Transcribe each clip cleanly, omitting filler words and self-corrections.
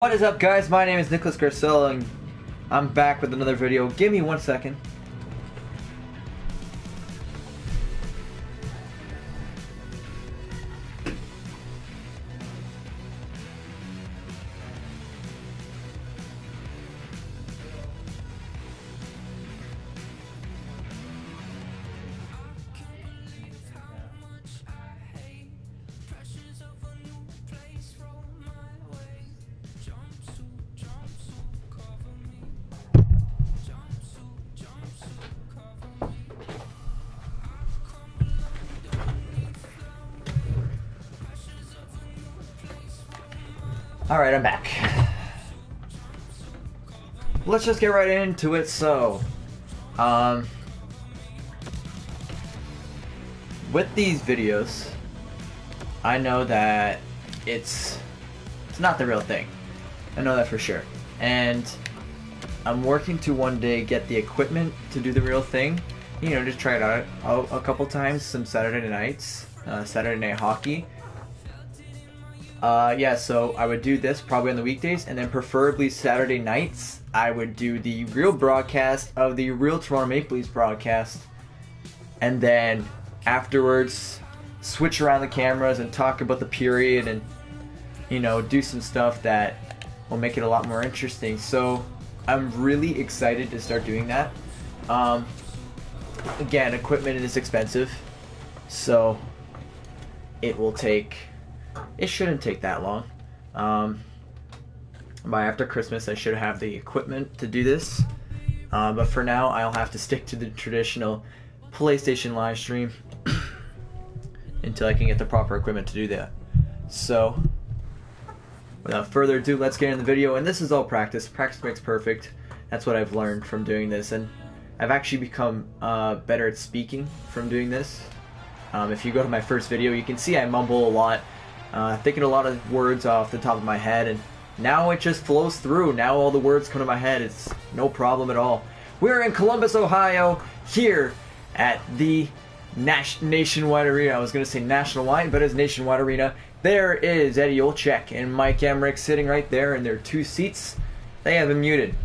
What is up, guys? My name is Nicholas Garcelle and I'm back with another video. Give me 1 second. Alright, I'm back. Let's just get right into it. So, with these videos, I know that it's not the real thing. I know that for sure. And I'm working to one day get the equipment to do the real thing. You know, just try it out a couple times, some Saturday nights, Saturday night hockey. Yeah, so I would do this probably on the weekdays, and then preferably Saturday nights, I would do the real broadcast of the real Toronto Maple Leafs broadcast, and then afterwards switch around the cameras and talk about the period and, you know, do some stuff that will make it a lot more interesting. So I'm really excited to start doing that. Again, equipment is expensive, so it shouldn't take that long. By after Christmas I should have the equipment to do this, but for now I'll have to stick to the traditional PlayStation live stream until I can get the proper equipment to do that. So without further ado, let's get in the video. And this is all practice. Practice makes perfect. That's what I've learned from doing this, and I've actually become better at speaking from doing this. If you go to my first video, you can see I mumble a lot, thinking a lot of words off the top of my head, and now it just flows through. Now all the words come to my head. It's no problem at all. We're in Columbus, Ohio, here at the Nationwide Arena. I was going to say national-wide, but it's Nationwide Arena. There is Eddie Olczyk and Mike Emmerich sitting right there in their two seats. They have been muted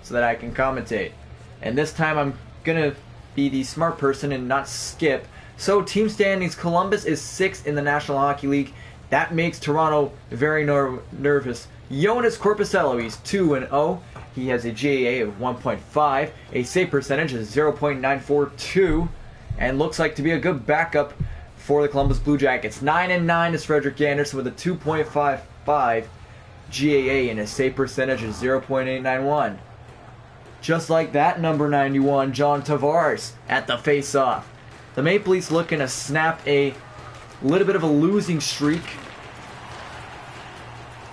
so that I can commentate. And this time I'm going to be the smart person and not skip. So team standings, Columbus is 6th in the National Hockey League. That makes Toronto very nervous. Jonas Corposello, he's 2-0. He has a GAA of 1.5, a save percentage of 0.942, and looks like to be a good backup for the Columbus Blue Jackets. 9-9 is Frederick Anderson with a 2.55 GAA and a save percentage of 0.891. Just like that, number 91, John Tavares at the face-off. The Maple Leafs looking to snap a little bit of a losing streak.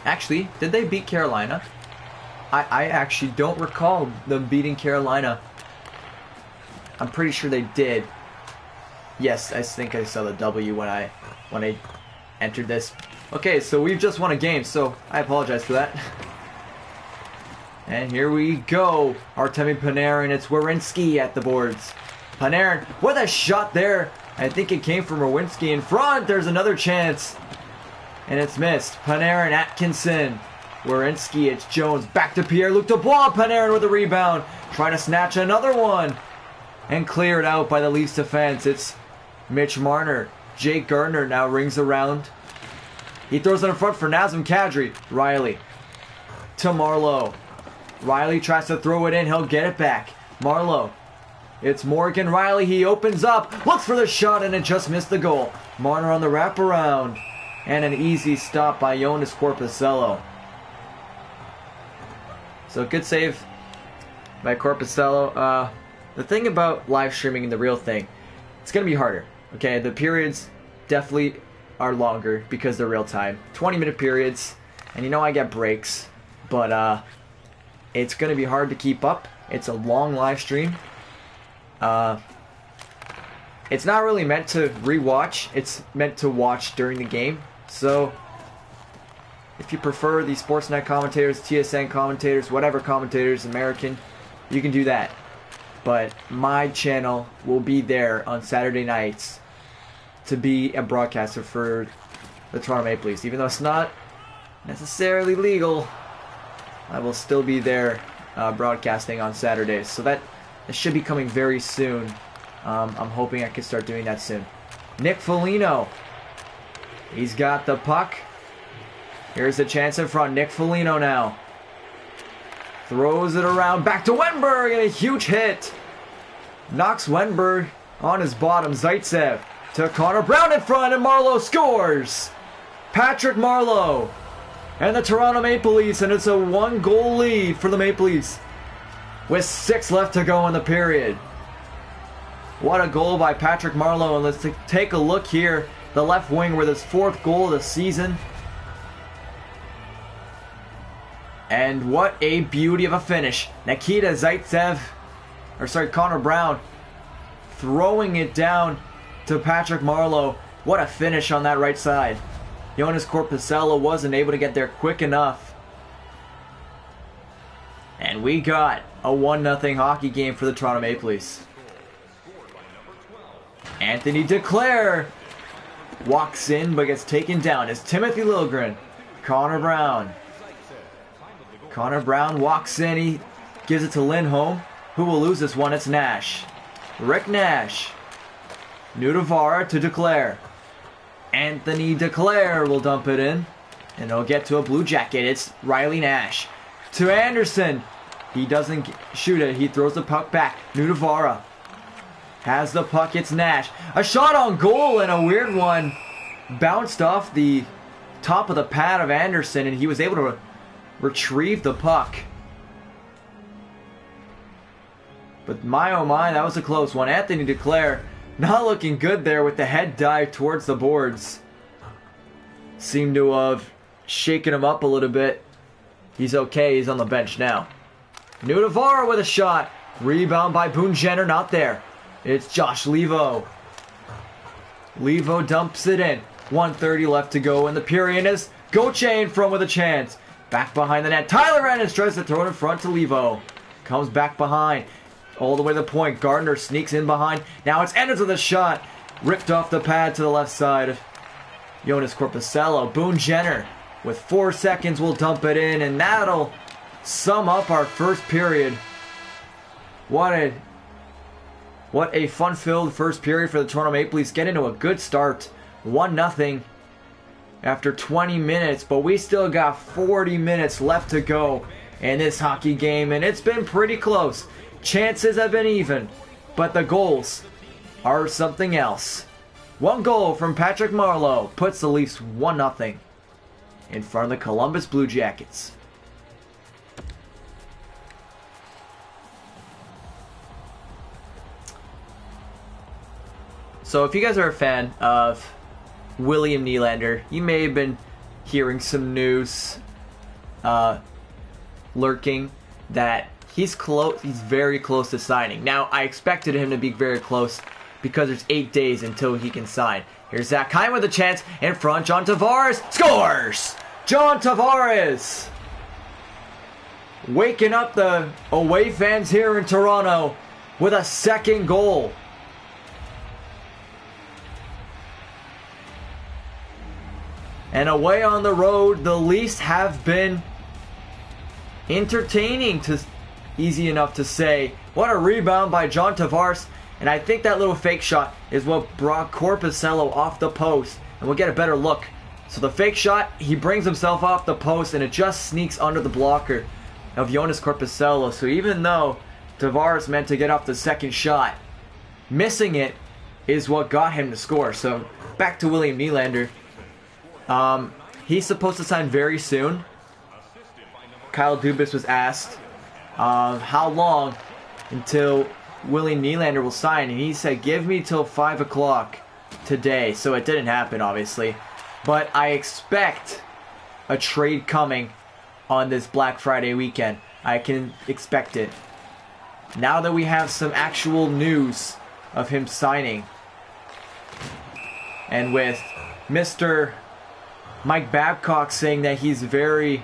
Actually, did they beat Carolina? I actually don't recall them beating Carolina. I'm pretty sure they did. Yes, I think I saw the W when I entered this. Okay, so we've just won a game, so I apologize for that. And here we go. Artemi Panarin, it's Werenski at the boards. Panarin with a shot there. I think it came from Werenski in front. There's another chance. And it's missed. Panarin, Atkinson. Werenski, it's Jones. Back to Pierre-Luc Dubois. Panarin with a rebound. Trying to snatch another one. And clear it out by the Leafs defense. It's Mitch Marner. Jake Gardiner now rings around. He throws it in front for Nazem Kadri. Riley to Marleau. Riley tries to throw it in. He'll get it back. Marleau. It's Morgan Riley. He opens up. Looks for the shot and it just missed the goal. Marner on the wraparound. And an easy stop by Jonas Corposello. So good save by Corposello. The thing about live streaming and the real thing, it's going to be harder. Okay, the periods definitely are longer because they're real time. 20-minute periods. And you know I get breaks. But it's going to be hard to keep up. It's a long live stream. It's not really meant to rewatch. It's meant to watch during the game. So if you prefer the Sportsnet commentators, TSN commentators, whatever commentators, American, you can do that. But my channel will be there on Saturday nights to be a broadcaster for the Toronto Maple Leafs, even though it's not necessarily legal. I will still be there broadcasting on Saturdays. So that should be coming very soon. I'm hoping I can start doing that soon. Nick Foligno. He's got the puck. Here's the chance in front. Nick Foligno now. Throws it around. Back to Wenberg and a huge hit. Knocks Wenberg on his bottom. Zaitsev to Connor Brown in front, and Marleau scores. Patrick Marleau and the Toronto Maple Leafs, and it's a 1-goal lead for the Maple Leafs with 6 left to go in the period. What a goal by Patrick Marleau, and let's take a look here. The left wing with his 4th goal of the season. And what a beauty of a finish. Nikita Zaitsev, Connor Brown, throwing it down to Patrick Marleau. What a finish on that right side. Jonas Korpisalo wasn't able to get there quick enough. And we got a 1-0 hockey game for the Toronto Maple Leafs. Anthony Duclair walks in but gets taken down. It's Timothy Liljegren. Connor Brown. Connor Brown walks in. He gives it to Lindholm. Who will lose this one? It's Nash. Rick Nash. Nudavara to Duclair. Anthony Duclair will dump it in. And it'll get to a Blue Jacket. It's Riley Nash. To Anderson. He doesn't shoot it. He throws the puck back. Nudavara has the puck. It's Nash. A shot on goal, and a weird one bounced off the top of the pad of Anderson, and he was able to retrieve the puck. But my oh my, that was a close one. Anthony Duclair not looking good there with the head dive towards the boards. Seemed to have shaken him up a little bit. He's okay, he's on the bench now. Nudavara with a shot. Rebound by Boone Jenner, not there. It's Josh Levo. Levo dumps it in. 1:30 left to go in the period as Goche in front with a chance. Back behind the net. Tyler Ennis tries to throw it in front to Levo. Comes back behind. All the way to the point. Gardner sneaks in behind. Now it's Ennis with a shot. Ripped off the pad to the left side of Jonas Korpisalo. Boone Jenner with 4 seconds will dump it in, and that'll sum up our first period. What a fun-filled first period for the Toronto Maple Leafs. Get into a good start. 1-0 after 20 minutes, but we still got 40 minutes left to go in this hockey game, and it's been pretty close. Chances have been even, but the goals are something else. 1 goal from Patrick Marleau puts the Leafs 1-0 in front of the Columbus Blue Jackets. So if you guys are a fan of William Nylander, you may have been hearing some news lurking that he's very close to signing. Now, I expected him to be very close because there's 8 days until he can sign. Here's Zach Hyman with a chance in front. John Tavares scores! John Tavares waking up the away fans here in Toronto with a 2nd goal. And away on the road, the Leafs have been entertaining, to easy enough to say. What a rebound by John Tavares. And I think that little fake shot is what brought Korpisalo off the post. And we'll get a better look. So the fake shot, he brings himself off the post, and it just sneaks under the blocker of Jonas Korpisalo. So even though Tavares meant to get off the 2nd shot, missing it is what got him to score. So back to William Nylander. He's supposed to sign very soon. Kyle Dubas was asked how long until William Nylander will sign, and he said, give me till 5 o'clock today. So it didn't happen, obviously, but I expect a trade coming on this Black Friday weekend. I can expect it now that we have some actual news of him signing, and with Mr. Mike Babcock saying that he's very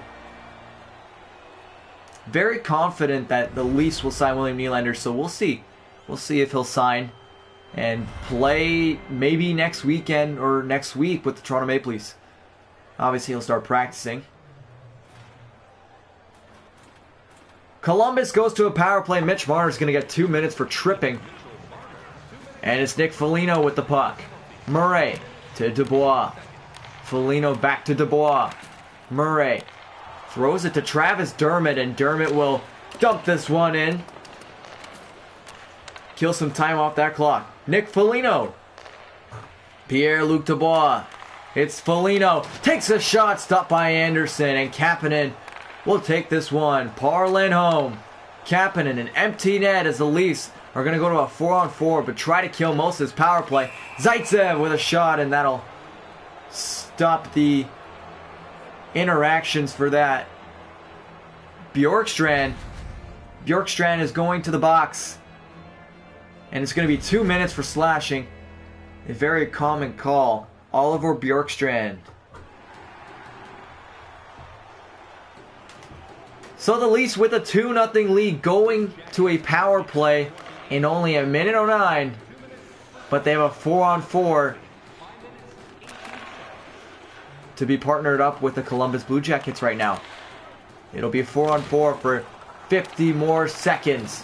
confident that the Leafs will sign William Nylander. So we'll see. We'll see if he'll sign and play maybe next weekend or next week with the Toronto Maple Leafs. Obviously, he'll start practicing. Columbus goes to a power play. Mitch Marner's going to get 2 minutes for tripping. And it's Nick Foligno with the puck. Murray to Dubois. Foligno back to Dubois. Murray throws it to Travis Dermott, and Dermott will dump this one in. Kill some time off that clock. Nick Foligno. Pierre-Luc Dubois. It's Foligno. Takes a shot, stopped by Anderson, and Kapanen will take this one. Parlin home. Kapanen, an empty net as the Leafs are going to go to a 4-on-4, but try to kill most of this power play. Zaitsev with a shot, and that'll stop the interactions for that. Bjorkstrand is going to the box. And it's going to be 2 minutes for slashing. A very common call. Oliver Bjorkstrand. So the Leafs with a 2-0 lead going to a power play in only a minute 09. But they have a 4-on-4 to be partnered up with the Columbus Blue Jackets right now. It'll be a 4-on-4 for 50 more seconds.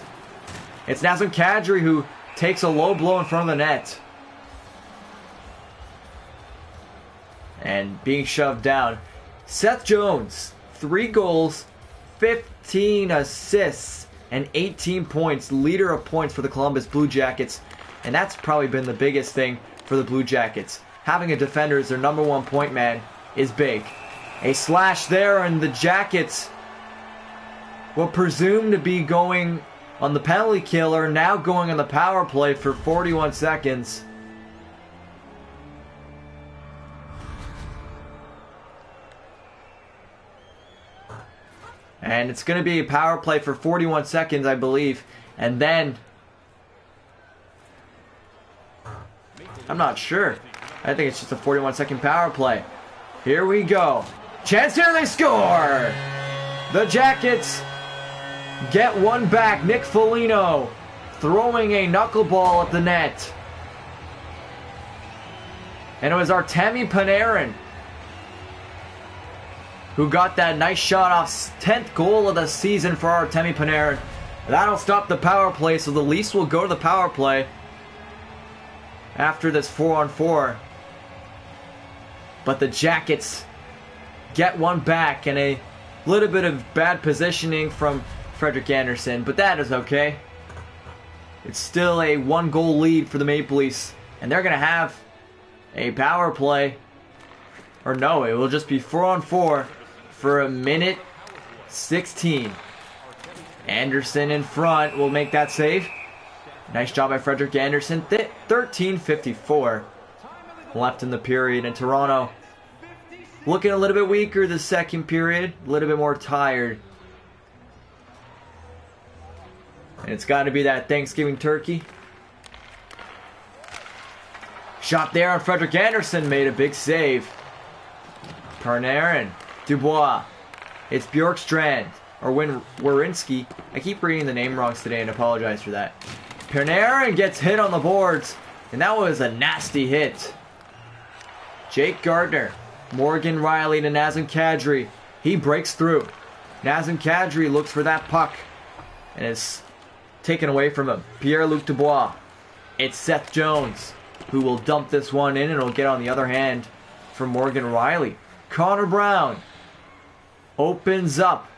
It's Nazem Kadri who takes a low blow in front of the net. And being shoved down. Seth Jones, 3 goals, 15 assists, and 18 points. Leader of points for the Columbus Blue Jackets. And that's probably been the biggest thing for the Blue Jackets. Having a defender as their #1 point man is big. A slash there, and the Jackets will presume to be going on the penalty killer, now going on the power play for 41 seconds. And it's going to be a power play for 41 seconds, I believe. And then, I'm not sure. I think it's just a 41-second power play. Here we go. Chance here, they score! The Jackets get one back. Nick Foligno throwing a knuckleball at the net. And it was Artemi Panarin who got that nice shot off. 10th goal of the season for Artemi Panarin. That'll stop the power play, so the Leafs will go to the power play after this 4-on-4. But the Jackets get one back, and a little bit of bad positioning from Frederik Andersen, but that is okay. It's still a 1-goal lead for the Maple Leafs, and they're going to have a power play. Or no, it will just be 4-on-4 for a minute 16. Anderson in front will make that save. Nice job by Frederik Andersen. 13:54 left in the period, and Toronto looking a little bit weaker the second period, a little bit more tired. And it's got to be that Thanksgiving turkey. Shot there on Frederik Andersen, made a big save. Panarin, Dubois. It's Bjorkstrand, or Werenski. I keep reading the name wrongs today and apologize for that. Panarin gets hit on the boards, and that was a nasty hit. Jake Gardner, Morgan Riley to Nazem Kadri. He breaks through. Nazem Kadri looks for that puck, and it's taken away from him. Pierre-Luc Dubois. It's Seth Jones who will dump this one in, and it'll get on the other hand for Morgan Riley. Connor Brown opens up.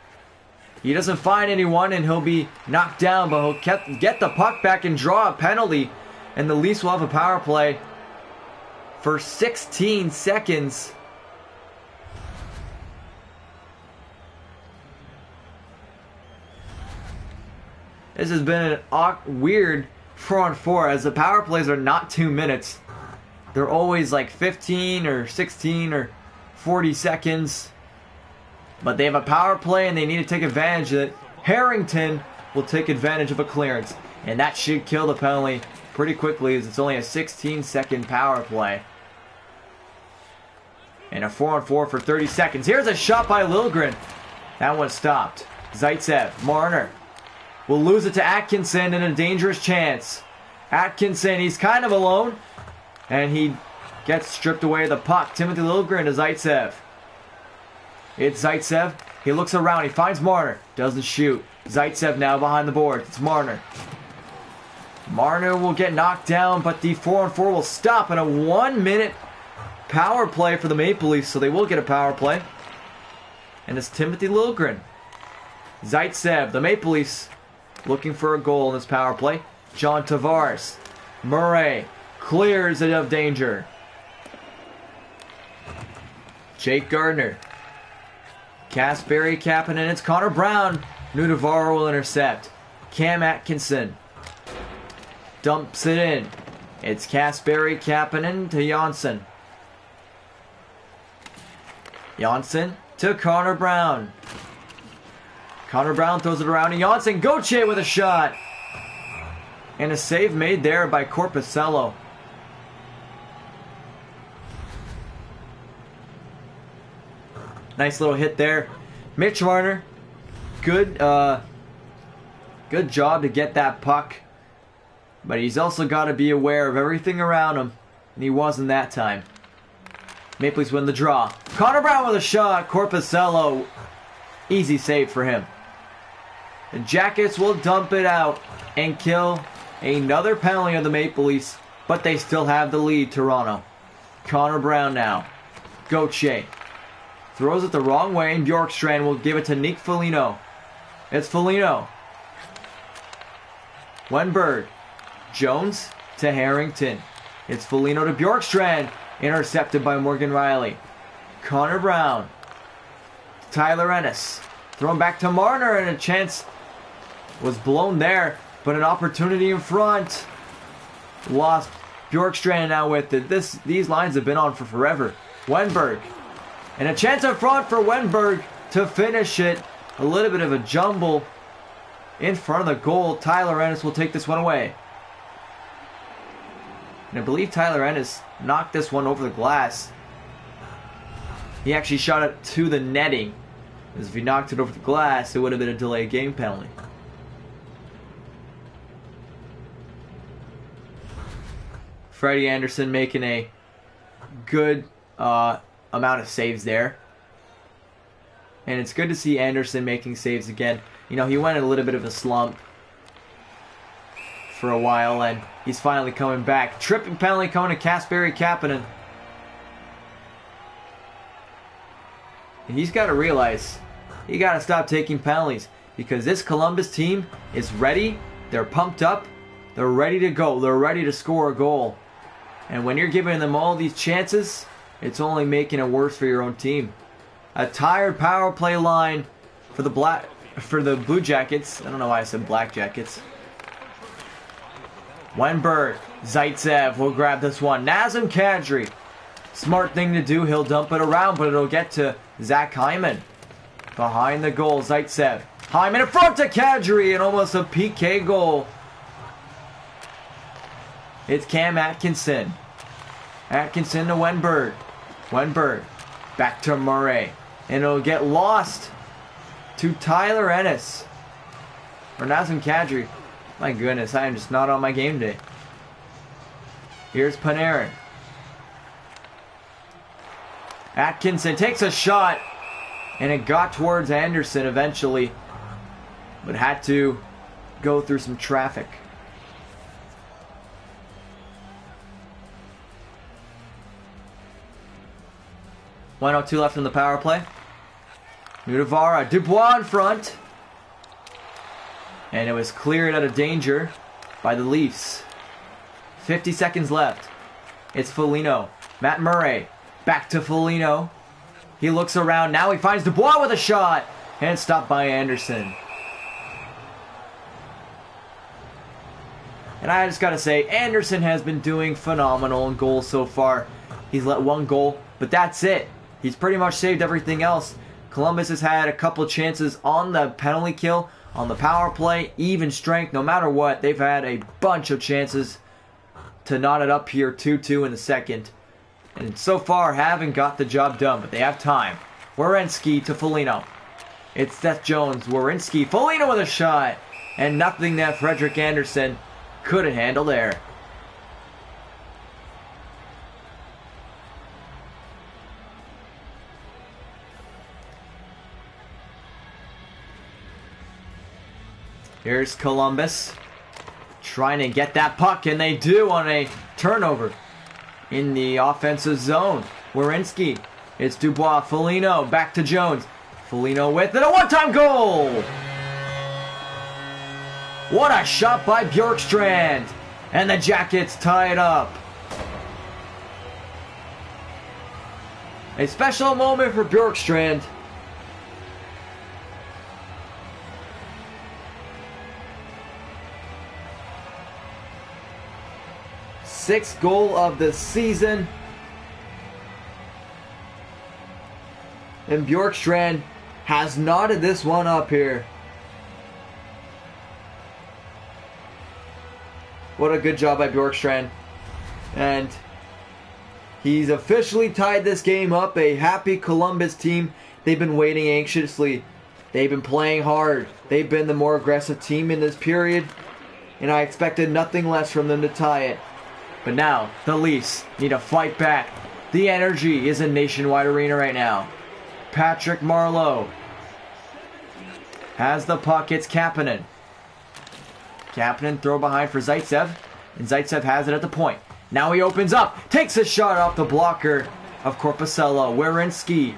He doesn't find anyone, and he'll be knocked down, but he'll get the puck back and draw a penalty, and the Leafs will have a power play for 16 seconds. This has been a weird 4-on-4, as the power plays are not 2 minutes. They're always like 15 or 16 or 40 seconds. But they have a power play and they need to take advantage of it. Harrington will take advantage of a clearance, and that should kill the penalty pretty quickly, as it's only a 16-second power play. And a 4-on-4 for 30 seconds. Here's a shot by Liljegren. That one stopped. Zaitsev, Marner will lose it to Atkinson in a dangerous chance. Atkinson, he's kind of alone, and he gets stripped away the puck. Timothy Liljegren to Zaitsev. It's Zaitsev. He looks around. He finds Marner. Doesn't shoot. Zaitsev now behind the board. It's Marner. Marner will get knocked down, but the 4-on-4 will stop in a 1-minute power play for the Maple Leafs, so they will get a power play. And it's Timothy Liljegren. Zaitsev, the Maple Leafs, looking for a goal in this power play. John Tavares. Murray clears it of danger. Jake Gardner. Kasperi Kapanen. It's Connor Brown. Nudavaro will intercept. Cam Atkinson dumps it in. It's Kasperi Kapanen to Janssen. Janssen to Connor Brown. Connor Brown throws it around to Janssen. Gauthier with a shot. And a save made there by Korpisello. Nice little hit there. Mitch Marner. Good job to get that puck. But he's also got to be aware of everything around him. And he wasn't that time. Maple Leafs win the draw. Connor Brown with a shot. Korpisello. Easy save for him. The Jackets will dump it out and kill another penalty of the Maple Leafs. But they still have the lead, Toronto. Connor Brown now. Gauthier. Throws it the wrong way, and Bjorkstrand will give it to Nick Foligno. It's Foligno. Wenberg. Jones to Harrington. It's Foligno to Bjorkstrand. Intercepted by Morgan Riley. Connor Brown. Tyler Ennis. Thrown back to Marner, and a chance was blown there, but an opportunity in front. Lost. Bjorkstrand now with it. These lines have been on for forever. Wenberg. And a chance in front for Wenberg to finish it. A little bit of a jumble in front of the goal. Tyler Ennis will take this one away. And I believe Tyler Ennis knocked this one over the glass. He actually shot it to the netting. As if he knocked it over the glass, it would have been a delayed game penalty. Freddie Anderson making a good amount of saves there. And it's good to see Anderson making saves again. You know, he went in a little bit of a slump for a while, and he's finally coming back. Tripping penalty coming to Kasperi Kapanen. And he's got to realize he got to stop taking penalties, because this Columbus team is ready. They're pumped up. They're ready to go. They're ready to score a goal. And when you're giving them all these chances, it's only making it worse for your own team. A tired power play line for the Blue Jackets. I don't know why I said Black Jackets. Wenberg, Zaitsev will grab this one. Nazem Kadri. Smart thing to do. He'll dump it around, but it'll get to Zach Hyman. Behind the goal, Zaitsev. Hyman in front to Kadri, and almost a PK goal. It's Cam Atkinson. Atkinson to Wenberg. Wenberg back to Murray. And it'll get lost to Tyler Ennis. Or Nazem Kadri. My goodness, I am just not on my game day. Here's Panarin. Atkinson takes a shot. And it got towards Anderson eventually. But had to go through some traffic. .102 left in the power play. Nudavara, Dubois in front. And it was cleared out of danger by the Leafs. 50 seconds left. It's Foligno. Matt Murray. Back to Foligno. He looks around. Now he finds Dubois with a shot. And stopped by Anderson. And I just got to say, Anderson has been doing phenomenal in goals so far. He's let one goal, but that's it. He's pretty much saved everything else. Columbus has had a couple of chances on the penalty kill, on the power play, even strength. No matter what, they've had a bunch of chances to knot it up here 2-2 in the second. And so far haven't got the job done, but they have time. Werenski to Foligno. It's Seth Jones. Werenski. Foligno with a shot. And nothing that Frederik Andersen couldn't handle there. Here's Columbus trying to get that puck, and they do on a turnover in the offensive zone. Werenski. It's Dubois. Foligno. Back to Jones. Foligno with it. A one-time goal! What a shot by Bjorkstrand. And the Jackets tie it up. A special moment for Bjorkstrand. Sixth goal of the season. And Bjorkstrand has knotted this one up here. What a good job by Bjorkstrand. And he's officially tied this game up. A happy Columbus team. They've been waiting anxiously. They've been playing hard. They've been the more aggressive team in this period. And I expected nothing less from them to tie it. But now, the Leafs need to fight back. The energy is in Nationwide Arena right now. Patrick Marleau has the puck. It's Kapanen. Kapanen throw behind for Zaitsev. And Zaitsev has it at the point. Now he opens up. Takes a shot off the blocker of Korpisalo. Werenski.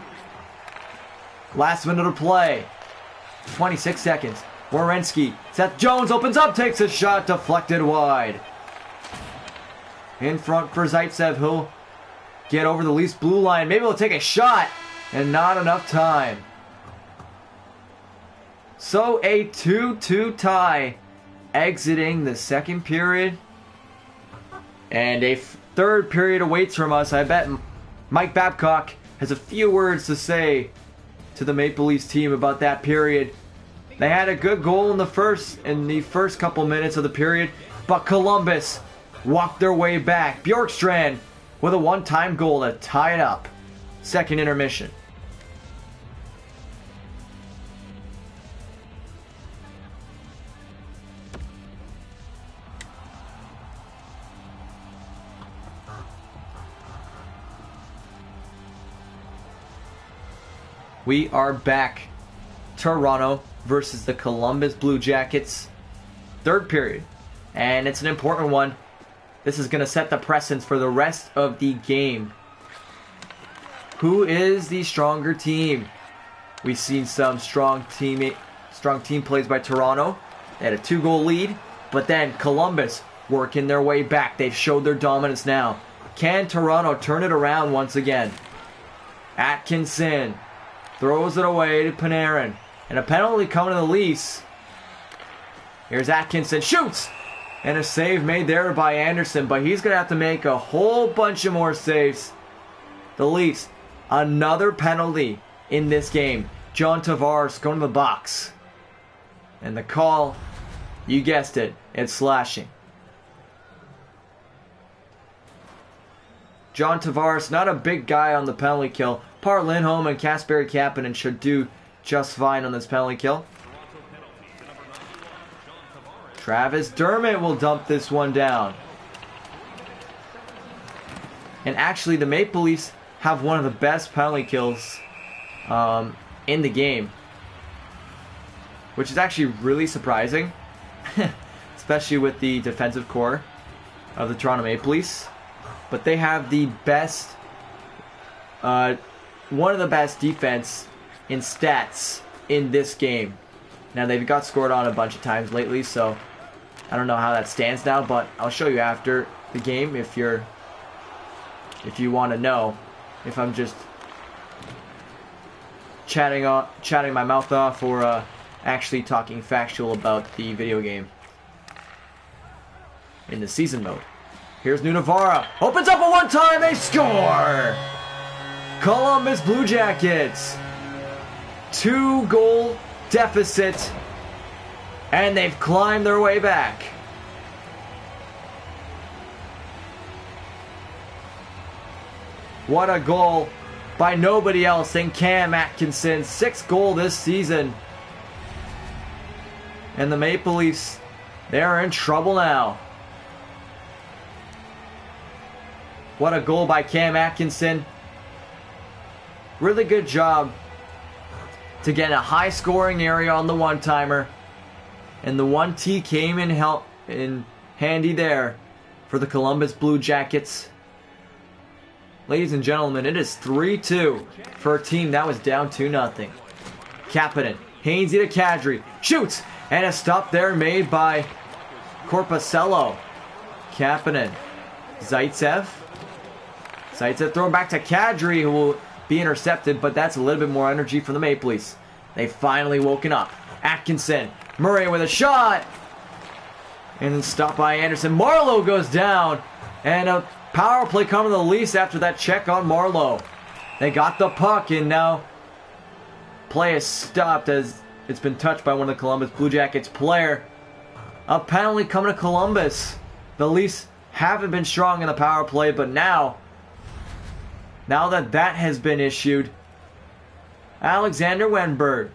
Last minute of play. 26 seconds. Werenski. Seth Jones opens up. Takes a shot. Deflected wide. In front for Zaitsev. He'll get over the Leafs blue line. Maybe he'll take a shot. And not enough time. So a 2-2 tie exiting the second period. And a third period awaits from us. I bet Mike Babcock has a few words to say to the Maple Leafs team about that period. They had a good goal in the first couple minutes of the period, but Columbus walked their way back. Bjorkstrand with a one-time goal to tie it up. Second intermission. We are back. Toronto versus the Columbus Blue Jackets. Third period. And it's an important one. This is going to set the precedence for the rest of the game. Who is the stronger team? We've seen some strong team plays by Toronto. They had a 2-goal lead. But then Columbus working their way back. They've showed their dominance now. Can Toronto turn it around once again? Atkinson throws it away to Panarin. And a penalty coming to the Leafs. Here's Atkinson. Shoots! And a save made there by Anderson. But he's going to have to make a whole bunch of more saves. The Leafs. Another penalty in this game. John Tavares going to the box. And the call, you guessed it, it's slashing. John Tavares, not a big guy on the penalty kill. Par Lindholm and Kasperi Kapanen should do just fine on this penalty kill. Travis Dermott will dump this one down. And actually, the Maple Leafs have one of the best penalty kills in the game. Which is actually really surprising. Especially with the defensive core of the Toronto Maple Leafs. But they have the best, one of the best defense in stats in this game. Now they've got scored on a bunch of times lately, so I don't know how that stands now, but I'll show you after the game if you want to know. If I'm just chatting my mouth off or actually talking factual about the video game in the season mode. Here's Nunavara. Opens up a one-time. They score! Columbus Blue Jackets. 2-goal deficit. And they've climbed their way back. What a goal by nobody else than Cam Atkinson. 6th goal this season. And the Maple Leafs, they're in trouble now. What a goal by Cam Atkinson. Really good job to get a high-scoring area on the one-timer. And the 1T came in handy there for the Columbus Blue Jackets. Ladies and gentlemen, it is 3-2 for a team that was down 2-0. Kapanen, Hainsey to Kadri, shoots! And a stop there made by Korpisalo. Kapanen, Zaitsev throwing back to Kadri, who will be intercepted, but that's a little bit more energy from the Maple Leafs. They've finally woken up. Atkinson, Murray with a shot! And then stopped by Anderson. Marleau goes down, and a power play coming to the Leafs after that check on Marleau. They got the puck, and now play is stopped as it's been touched by one of the Columbus Blue Jackets player. A penalty coming to Columbus. The Leafs haven't been strong in the power play, but now that has been issued, Alexander Wenberg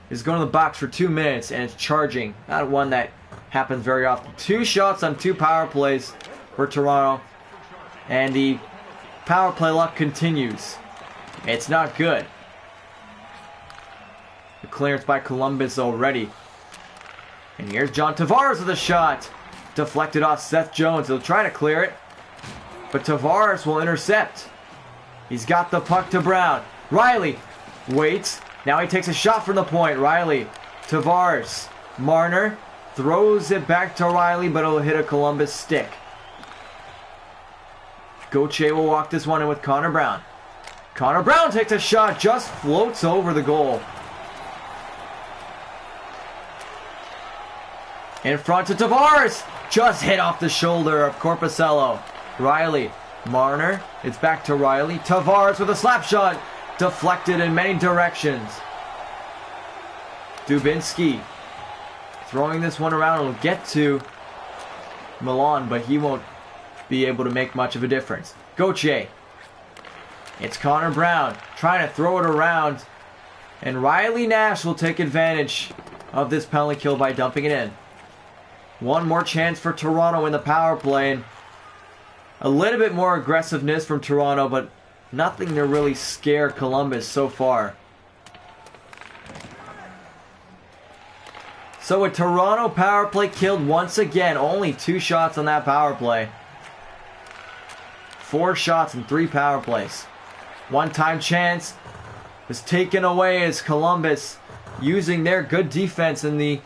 is going to the box for 2 minutes, and it's charging. Not one that happens very often. 2 shots on 2 power plays for Toronto, and the power play luck continues. It's not good. The clearance by Columbus already. And here's John Tavares with a shot. Deflected off Seth Jones. He'll try to clear it, but Tavares will intercept. He's got the puck to Brown. Riley waits. Now he takes a shot from the point. Riley, Tavares, Marner throws it back to Riley, but it'll hit a Columbus stick. Gauthier will walk this one in with Connor Brown. Connor Brown takes a shot, just floats over the goal. In front to Tavares, just hit off the shoulder of Korpisalo. Riley, Marner, it's back to Riley. Tavares with a slap shot, deflected in many directions. Dubinsky throwing this one around. It'll get to Milan, but he won't be able to make much of a difference. Gauthier. It's Connor Brown trying to throw it around, and Riley Nash will take advantage of this penalty kill by dumping it in. One more chance for Toronto in the power play. And a little bit more aggressiveness from Toronto, but nothing to really scare Columbus so far. So a Toronto power play killed once again. Only 2 shots on that power play. 4 shots in 3 power plays. One-time chance was taken away as Columbus, using their good defense in the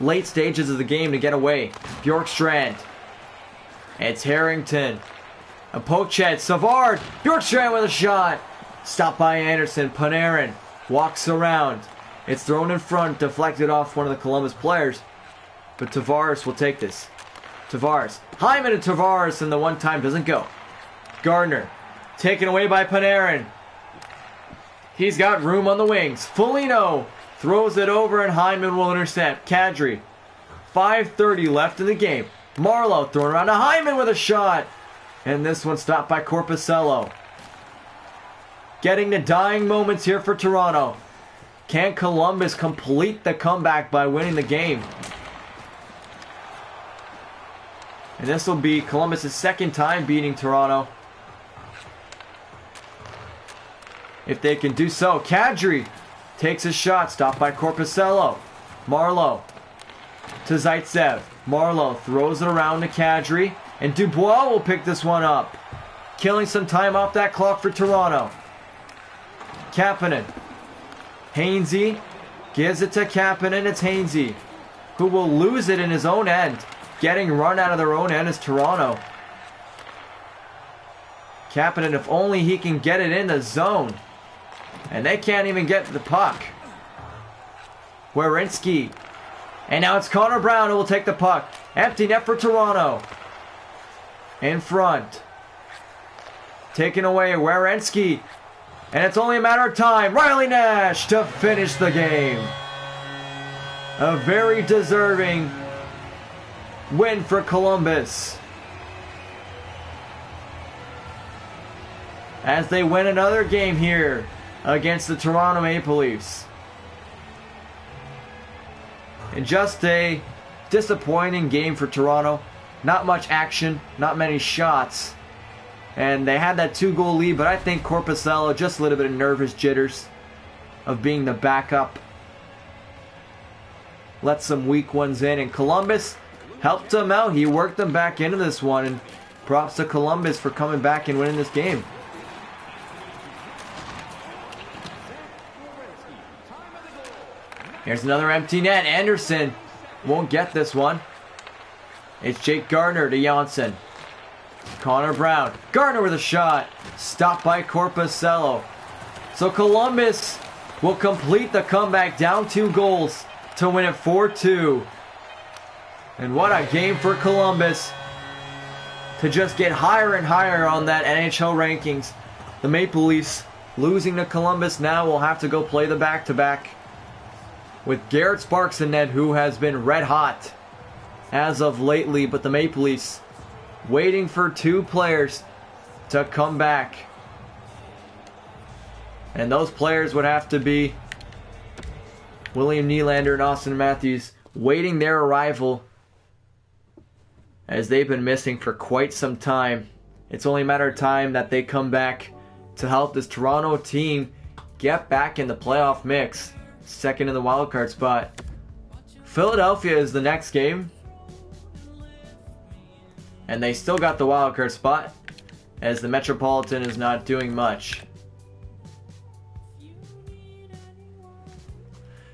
late stages of the game to get away. Bjorkstrand. It's Harrington. A poke check. Savard. Bjorkstrand with a shot. Stopped by Anderson. Panarin walks around. It's thrown in front. Deflected off one of the Columbus players. But Tavares will take this. Tavares. Hyman and Tavares, and the one time doesn't go. Gardner. Taken away by Panarin. He's got room on the wings. Foligno throws it over, and Hyman will intercept. Kadri. 5:30 left in the game. Marleau thrown around to Hyman with a shot. And this one stopped by Korpisalo. Getting the dying moments here for Toronto. Can Columbus complete the comeback by winning the game? And this will be Columbus' second time beating Toronto. If they can do so. Kadri takes a shot, stopped by Korpisalo. Marleau to Zaitsev. Marleau throws it around to Kadri, and Dubois will pick this one up, killing some time off that clock for Toronto. Kapanen. Hainsey gives it to Kapanen. It's Hainsey who will lose it in his own end. Getting run out of their own end is Toronto. Kapanen, if only he can get it in the zone. And they can't even get the puck. Werenski. And now it's Connor Brown who will take the puck. Empty net for Toronto. In front. Taken away, Werenski. And it's only a matter of time. Riley Nash to finish the game. A very deserving win for Columbus, as they win another game here against the Toronto Maple Leafs. And just a disappointing game for Toronto. Not much action, not many shots. And they had that 2-goal lead, but I think Korpisalo, just a little bit of nervous jitters of being the backup, let some weak ones in, and Columbus helped them out. He worked them back into this one, and props to Columbus for coming back and winning this game. Here's another empty net. Anderson won't get this one. It's Jake Gardner to Janssen. Connor Brown. Gardner with a shot. Stopped by Corpusello. So Columbus will complete the comeback, down 2 goals to win it 4-2. And what a game for Columbus to just get higher and higher on that NHL rankings. The Maple Leafs losing to Columbus now will have to go play the back-to-back with Garrett Sparks in net, who has been red hot as of lately. But the Maple Leafs waiting for 2 players to come back. And those players would have to be William Nylander and Austin Matthews, waiting their arrival, as they've been missing for quite some time. It's only a matter of time that they come back to help this Toronto team get back in the playoff mix. Second in the wildcard spot. Philadelphia is the next game. And they still got the wildcard spot, as the Metropolitan is not doing much.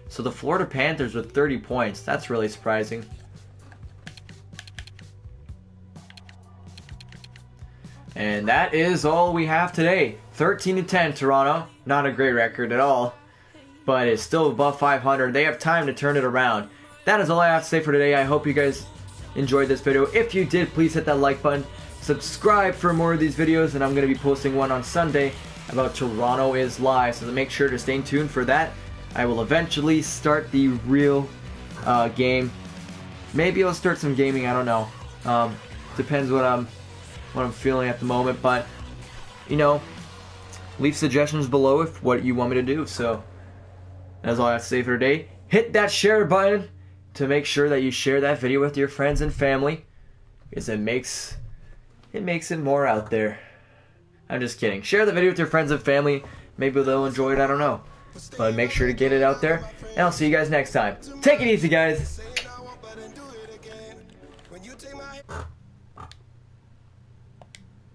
So the Florida Panthers with 30 points. That's really surprising. And that is all we have today. 13-10 Toronto. Not a great record at all, but it's still above 500. They have time to turn it around. That is all I have to say for today. I hope you guys enjoyed this video. If you did, please hit that like button. Subscribe for more of these videos, and I'm going to be posting one on Sunday about Toronto is Live, so make sure to stay tuned for that. I will eventually start the real game. Maybe I'll start some gaming, I don't know. Depends what I'm feeling at the moment, but you know, leave suggestions below if what you want me to do. So that's all I have to say for today. Hit that share button to make sure that you share that video with your friends and family, because it makes it more out there. I'm just kidding. Share the video with your friends and family. Maybe they'll enjoy it, I don't know. But make sure to get it out there. And I'll see you guys next time. Take it easy, guys.